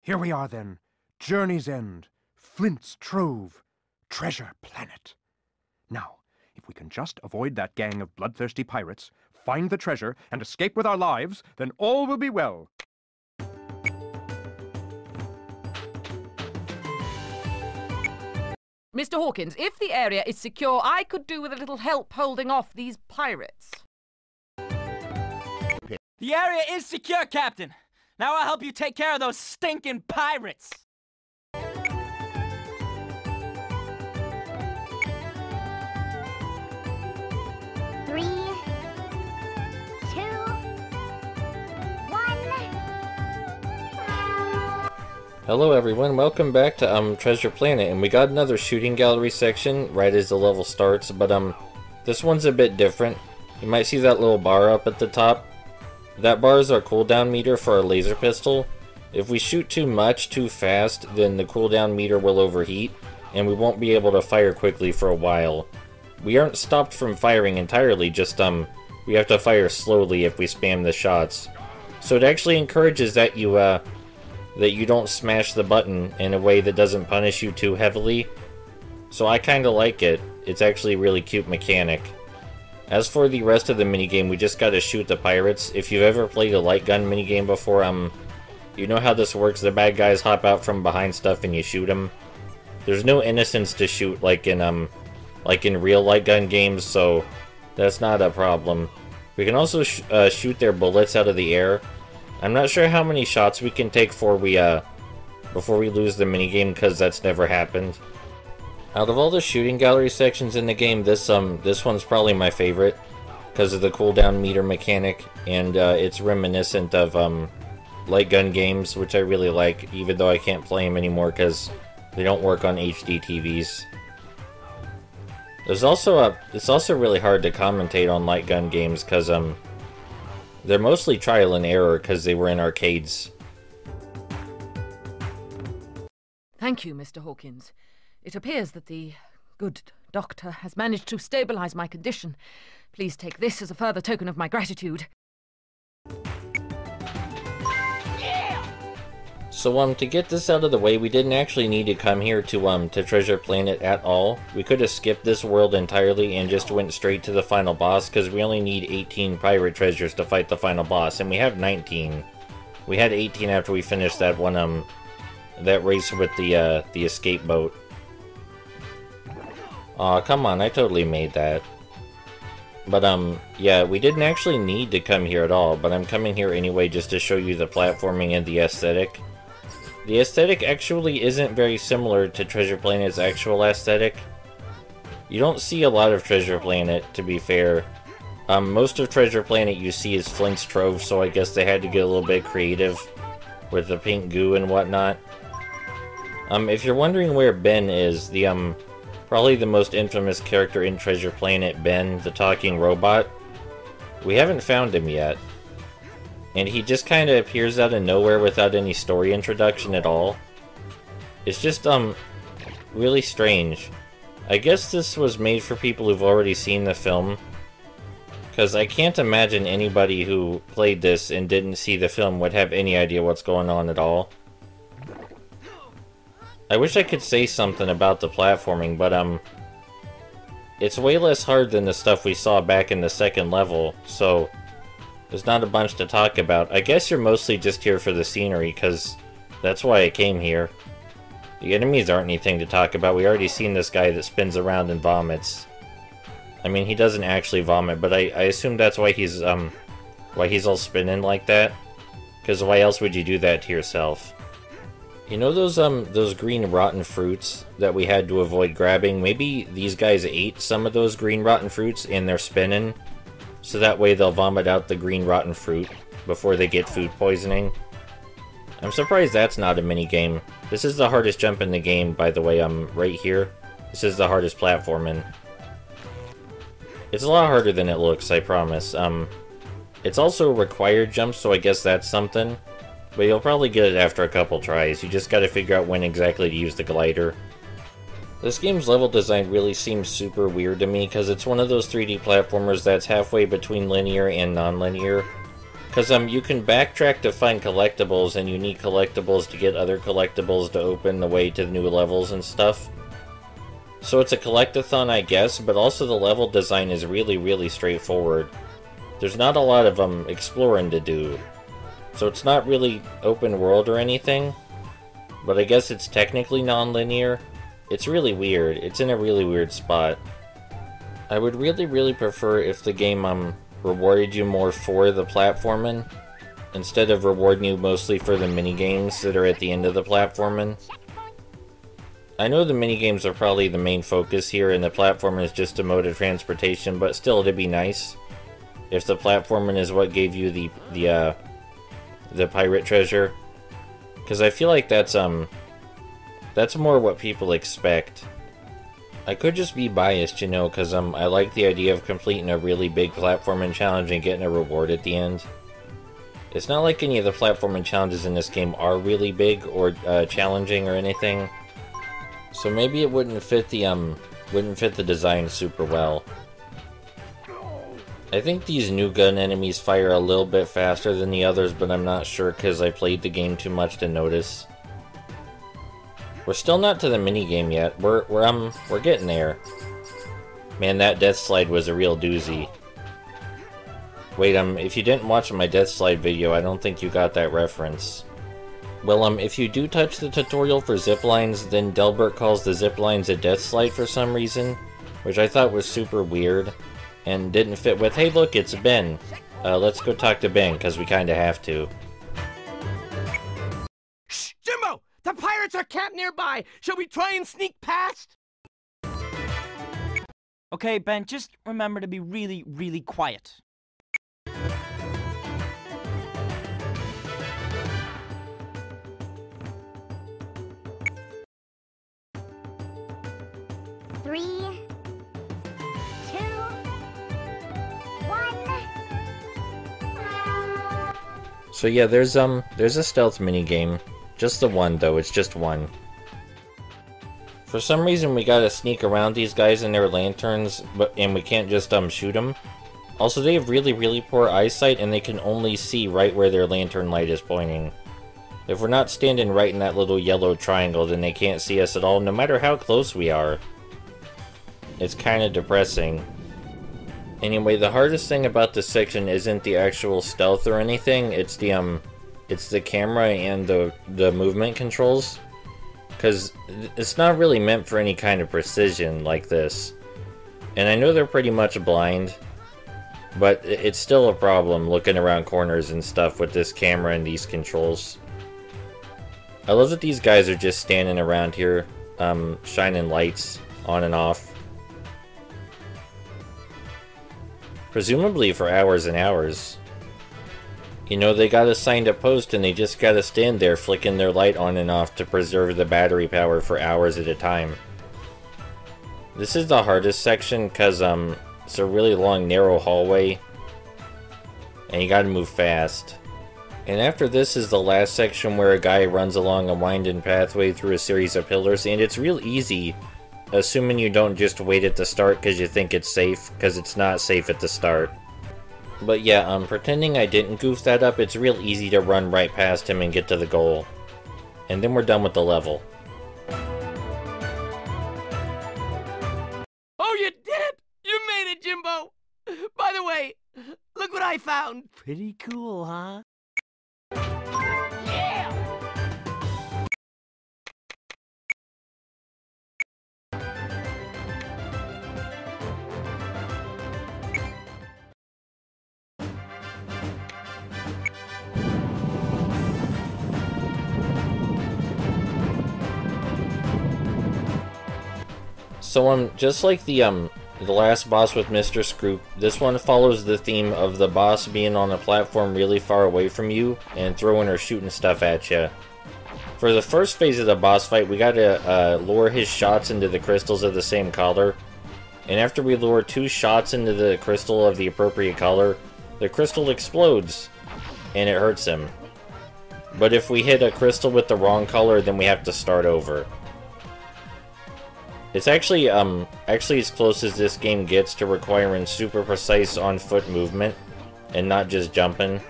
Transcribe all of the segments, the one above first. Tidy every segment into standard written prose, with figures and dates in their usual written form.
Here we are then. Journey's End. Flint's Trove. Treasure Planet. Now, if we can just avoid that gang of bloodthirsty pirates, find the treasure, and escape with our lives, then all will be well. Mr. Hawkins, if the area is secure, I could do with a little help holding off these pirates. The area is secure, Captain. Now I'll help you take care of those stinking pirates. 3, 2, 1. Hello everyone, welcome back to Treasure Planet, and we got another shooting gallery section right as the level starts, but this one's a bit different. You might see that little bar up at the top. That bar is our cooldown meter for our laser pistol. If we shoot too much too fast, then the cooldown meter will overheat, and we won't be able to fire quickly for a while. We aren't stopped from firing entirely, just we have to fire slowly if we spam the shots. So it actually encourages that you don't smash the button in a way that doesn't punish you too heavily. So I kinda like it. It's actually a really cute mechanic. As for the rest of the minigame, we just gotta shoot the pirates. If you've ever played a light gun minigame before, you know how this works. The bad guys hop out from behind stuff and you shoot them. There's no innocents to shoot like in real light gun games, so that's not a problem. We can also shoot their bullets out of the air. I'm not sure how many shots we can take before we lose the minigame, because that's never happened. Out of all the shooting gallery sections in the game, this one's probably my favorite because of the cooldown meter mechanic, and it's reminiscent of light gun games, which I really like, even though I can't play them anymore because they don't work on HD TVs. It's also really hard to commentate on light gun games because they're mostly trial and error because they were in arcades. Thank you, Mr. Hawkins. It appears that the good doctor has managed to stabilize my condition. Please take this as a further token of my gratitude. So to get this out of the way, we didn't actually need to come here to Treasure Planet at all. We could have skipped this world entirely and just went straight to the final boss, because we only need 18 pirate treasures to fight the final boss, and we have 19. We had 18 after we finished that one that race with the escape boat. Aw, come on, I totally made that. But yeah, we didn't actually need to come here at all, but I'm coming here anyway just to show you the platforming and the aesthetic. The aesthetic actually isn't very similar to Treasure Planet's actual aesthetic. You don't see a lot of Treasure Planet, to be fair. Most of Treasure Planet you see is Flint's Trove, so I guess they had to get a little bit creative with the pink goo and whatnot. If you're wondering where Ben is, the probably the most infamous character in Treasure Planet, Ben, the talking robot, we haven't found him yet. And he just kind of appears out of nowhere without any story introduction at all. It's just, really strange. I guess this was made for people who've already seen the film, because I can't imagine anybody who played this and didn't see the film would have any idea what's going on at all. I wish I could say something about the platforming, but it's way less hard than the stuff we saw back in the second level, so there's not a bunch to talk about. I guess you're mostly just here for the scenery, because that's why I came here. The enemies aren't anything to talk about. We already seen this guy that spins around and vomits. I mean, he doesn't actually vomit, but I assume that's why he's all spinning like that. Because why else would you do that to yourself? You know those green rotten fruits that we had to avoid grabbing? Maybe these guys ate some of those green rotten fruits and they're spinning, so that way they'll vomit out the green rotten fruit before they get food poisoning. I'm surprised that's not a minigame. This is the hardest jump in the game, by the way, right here. This is the hardest platforming. It's a lot harder than it looks, I promise. It's also a required jump, so I guess that's something. But you'll probably get it after a couple tries. You just gotta figure out when exactly to use the glider. This game's level design really seems super weird to me, because it's one of those 3D platformers that's halfway between linear and non-linear. Because you can backtrack to find collectibles and unique collectibles to get other collectibles to open the way to the new levels and stuff. So it's a collectathon, I guess, but also the level design is really, really straightforward. There's not a lot of exploring to do. So it's not really open world or anything, but I guess it's technically non-linear. It's really weird. It's in a really weird spot. I would really, really prefer if the game rewarded you more for the platforming, instead of rewarding you mostly for the minigames that are at the end of the platforming. I know the minigames are probably the main focus here, and the platforming is just a mode of transportation, but still, it'd be nice if the platforming is what gave you the pirate treasure. Because I feel like that's more what people expect. I could just be biased, you know, because I like the idea of completing a really big platforming challenge and getting a reward at the end. It's not like any of the platforming challenges in this game are really big or challenging or anything. So maybe it wouldn't fit the design super well. I think these new gun enemies fire a little bit faster than the others, but I'm not sure because I played the game too much to notice. We're still not to the minigame yet. We're getting there. Man, that death slide was a real doozy. Wait, if you didn't watch my death slide video, I don't think you got that reference. Well, if you do touch the tutorial for ziplines, then Delbert calls the ziplines a death slide for some reason, which I thought was super weird, and didn't fit with, hey look, it's Ben. Let's go talk to Ben, because we kinda have to. Shh, Jimbo! The pirates are camped nearby! Shall we try and sneak past? Okay, Ben, just remember to be really, really quiet. Three, two, one. So yeah, there's a stealth minigame. Just the one though, it's just one. For some reason we gotta sneak around these guys in their lanterns, and we can't just shoot them. Also, they have really, really poor eyesight, and they can only see right where their lantern light is pointing. If we're not standing right in that little yellow triangle, then they can't see us at all, no matter how close we are. It's kinda depressing. Anyway, the hardest thing about this section isn't the actual stealth or anything, it's the camera and the movement controls. Because it's not really meant for any kind of precision like this. And I know they're pretty much blind, but it's still a problem looking around corners and stuff with this camera and these controls. I love that these guys are just standing around here, shining lights on and off. Presumably for hours and hours. You know, they got assigned a post and they just gotta stand there flicking their light on and off to preserve the battery power for hours at a time. This is the hardest section because it's a really long narrow hallway and you gotta move fast. And after this is the last section where a guy runs along a winding pathway through a series of pillars, and it's real easy, assuming you don't just wait at the start because you think it's safe, because it's not safe at the start. But yeah, pretending I didn't goof that up, it's real easy to run right past him and get to the goal. And then we're done with the level. Oh, you did? You made it, Jimbo! By the way, look what I found! Pretty cool, huh? Yeah! So just like the last boss with Mr. Scroop, this one follows the theme of the boss being on a platform really far away from you and throwing or shooting stuff at you. For the first phase of the boss fight, we gotta lure his shots into the crystals of the same color. And after we lure 2 shots into the crystal of the appropriate color, the crystal explodes and it hurts him. But if we hit a crystal with the wrong color, then we have to start over. It's actually as close as this game gets to requiring super precise on-foot movement, and not just jumping.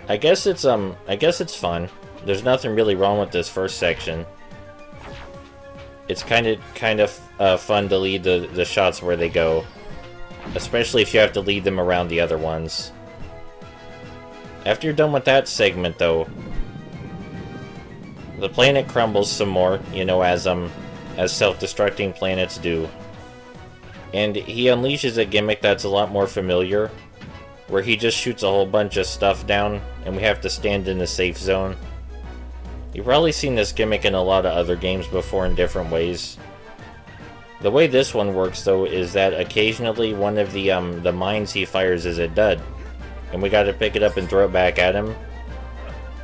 I guess it's fun. There's nothing really wrong with this first section. It's kind of fun to lead the shots where they go, especially if you have to lead them around the other ones. After you're done with that segment, though, the planet crumbles some more, you know, as self-destructing planets do. And he unleashes a gimmick that's a lot more familiar, where he just shoots a whole bunch of stuff down, and we have to stand in the safe zone. You've probably seen this gimmick in a lot of other games before in different ways. The way this one works, though, is that occasionally one of the mines he fires is a dud, and we gotta pick it up and throw it back at him,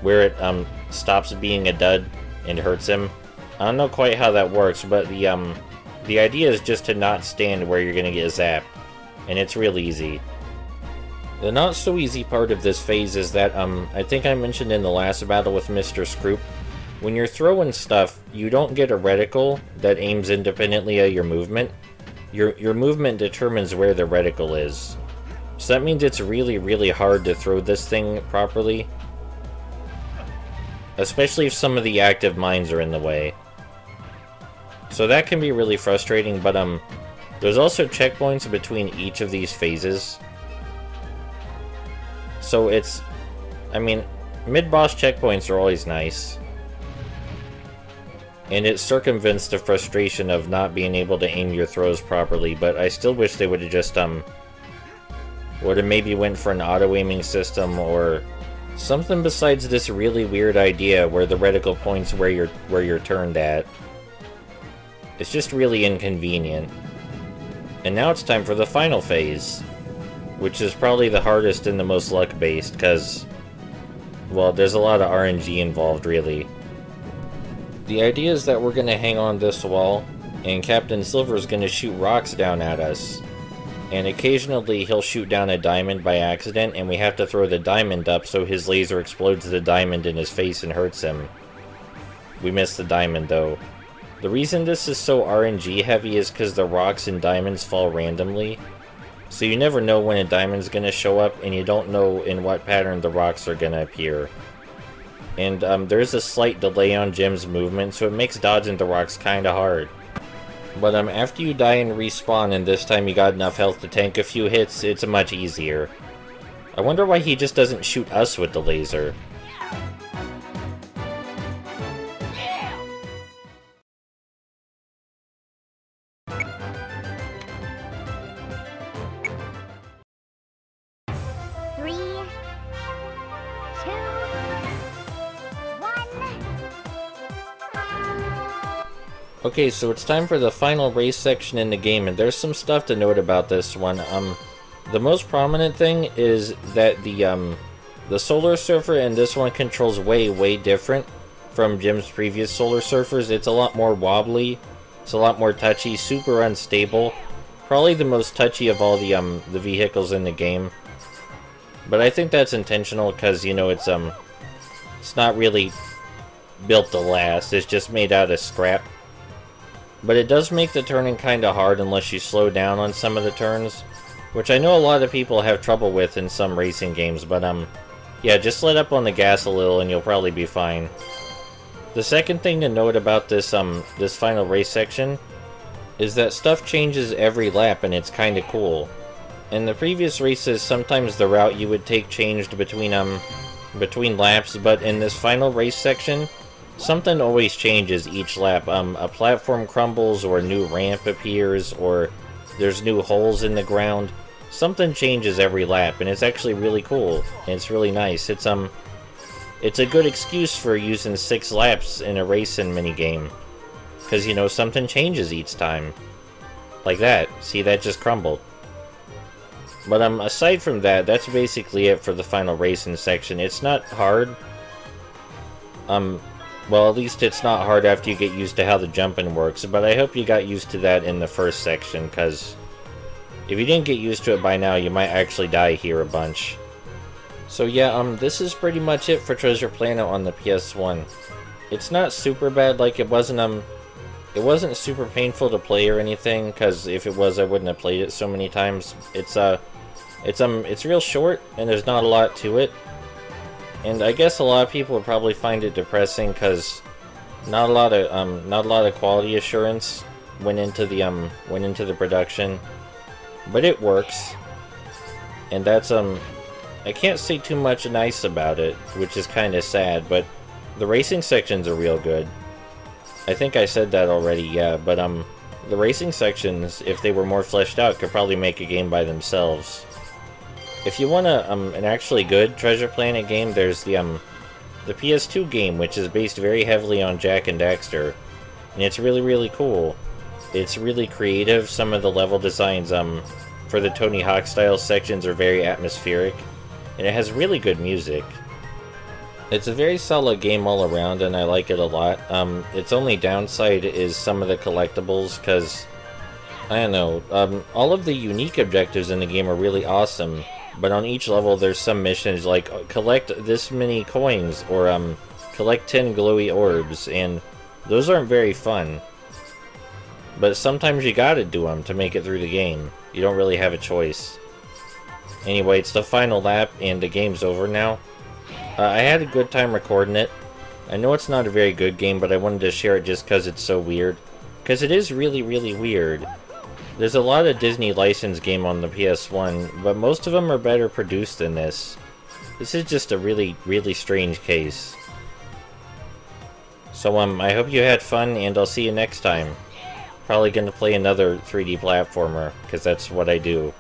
where it stops being a dud and hurts him. I don't know quite how that works, but the idea is just to not stand where you're gonna get zapped, and it's real easy. The not so easy part of this phase is that I think I mentioned in the last battle with Mr. Scroop, when you're throwing stuff, you don't get a reticle that aims independently at your movement. Your movement determines where the reticle is. So that means it's really, really hard to throw this thing properly, especially if some of the active mines are in the way. So that can be really frustrating, but there's also checkpoints between each of these phases. So it's, I mean, mid-boss checkpoints are always nice. And it circumvents the frustration of not being able to aim your throws properly, but I still wish they would have just, would have maybe went for an auto-aiming system, or something besides this really weird idea where the reticle points where you're turned at. It's just really inconvenient. And now it's time for the final phase, which is probably the hardest and the most luck-based, because, well, there's a lot of RNG involved, really. The idea is that we're going to hang on this wall, and Captain Silver is going to shoot rocks down at us. And occasionally he'll shoot down a diamond by accident, and we have to throw the diamond up so his laser explodes the diamond in his face and hurts him. We missed the diamond, though. The reason this is so RNG heavy is because the rocks and diamonds fall randomly. So you never know when a diamond's going to show up, and you don't know in what pattern the rocks are going to appear. And there's a slight delay on Jim's movement, so it makes dodging the rocks kind of hard. But after you die and respawn, and this time you got enough health to tank a few hits, it's much easier. I wonder why he just doesn't shoot us with the laser. Okay, so it's time for the final race section in the game, and there's some stuff to note about this one. The most prominent thing is that the Solar Surfer in this one controls way different from Jim's previous Solar Surfers. It's a lot more wobbly, it's a lot more touchy, super unstable. Probably the most touchy of all the vehicles in the game. But I think that's intentional, because, you know, it's not really built to last, it's just made out of scrap. But it does make the turning kinda hard unless you slow down on some of the turns, which I know a lot of people have trouble with in some racing games, but yeah, just let up on the gas a little and you'll probably be fine. The second thing to note about this this final race section is that stuff changes every lap, and it's kinda cool. In the previous races, sometimes the route you would take changed between laps, but in this final race section, something always changes each lap. A platform crumbles, or a new ramp appears, or there's new holes in the ground. Something changes every lap, and it's actually really cool, and it's really nice. It's a good excuse for using 6 laps in a racing minigame, because, you know, something changes each time. Like that. See, that just crumbled. But aside from that, that's basically it for the final racing section. It's not hard. Well, at least it's not hard after you get used to how the jumping works, but I hope you got used to that in the first section, because if you didn't get used to it by now, you might actually die here a bunch. So yeah, this is pretty much it for Treasure Planet on the PS1. It's not super bad, like it wasn't super painful to play or anything, because if it was, I wouldn't have played it so many times. It's real short, and there's not a lot to it. And I guess a lot of people would probably find it depressing because not a lot of quality assurance went into the production, but it works. And that's I can't say too much nice about it, which is kind of sad, but the racing sections are real good. I think I said that already, yeah, but the racing sections, if they were more fleshed out, could probably make a game by themselves. If you want an actually good Treasure Planet game, there's the PS2 game, which is based very heavily on Jak and Daxter, and it's really, really cool. It's really creative. Some of the level designs for the Tony Hawk style sections are very atmospheric, and it has really good music. It's a very solid game all around, and I like it a lot. Its only downside is some of the collectibles, because, I don't know, all of the unique objectives in the game are really awesome, but on each level there's some missions like, collect this many coins, or collect 10 glowy orbs, and those aren't very fun. But sometimes you gotta do them to make it through the game. You don't really have a choice. Anyway, it's the final lap, and the game's over now. I had a good time recording it. I know it's not a very good game, but I wanted to share it just because it's so weird. Because it is really, really weird. There's a lot of Disney licensed game on the PS1, but most of them are better produced than this. This is just a really, really strange case. So, I hope you had fun, and I'll see you next time. Probably gonna play another 3D platformer, because that's what I do.